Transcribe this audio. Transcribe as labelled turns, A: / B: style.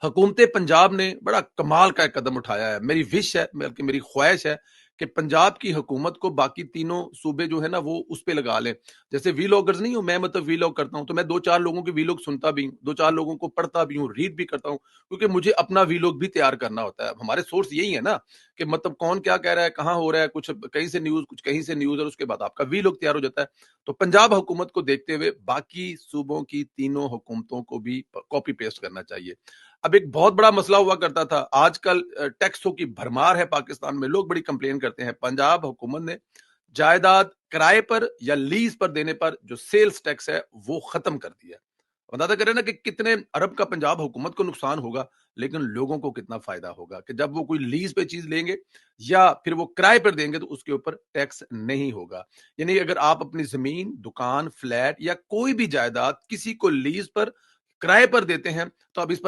A: حکومت پنجاب نے بڑا کمال کا ایک قدم اٹھایا ہے. میری وش ہے, بلکہ میری خواہش ہے کہ پنجاب کی حکومت کو باقی تینوں صوبے جو ہے نا وہ اس پہ لگا لیں. جیسے ویلاگرز نہیں ہوں میں, مطلب ویلاگ کرتا ہوں تو میں دو چار لوگوں کے ویلاگ سنتا بھی ہوں, دو چار لوگوں کو پڑھتا بھی ہوں, ریڈ بھی کرتا ہوں, کیونکہ مجھے اپنا ویلاگ بھی تیار کرنا ہوتا ہے. ہمارے سورس یہی ہے نا کہ مطلب کون کیا کہہ رہا ہے, کہاں ہو رہا ہے, کچھ کہیں سے نیوز, کچھ کہیں سے نیوز, اور اس کے بعد آپ کا ویلاگ تیار ہو جاتا ہے. تو پنجاب حکومت کو دیکھتے ہوئے باقی صوبوں کی تینوں حکومتوں کو بھی کاپی پیسٹ کرنا چاہیے. اب ایک بہت بڑا مسئلہ ہوا کرتا تھا, آج کل ٹیکسوں کی بھرمار ہے پاکستان میں. لوگ بڑی کمپلین کرتے ہیں. پنجاب حکومت نے جائیداد کرائے پر یا لیز پر دینے پر جو سیلز ٹیکس ہے وہ ختم کر دیا. اندازہ کریں نا کہ کتنے ارب کا پنجاب حکومت کو نقصان ہوگا, لیکن لوگوں کو کتنا فائدہ ہوگا کہ جب وہ کوئی لیز پہ چیز لیں گے یا پھر وہ کرائے پر دیں گے تو اس کے اوپر ٹیکس نہیں ہوگا. یعنی اگر آپ اپنی زمین, دکان, فلیٹ یا کوئی بھی جائیداد کسی کو لیز پر, کرائے پر دیتے ہیں تو اب اس پر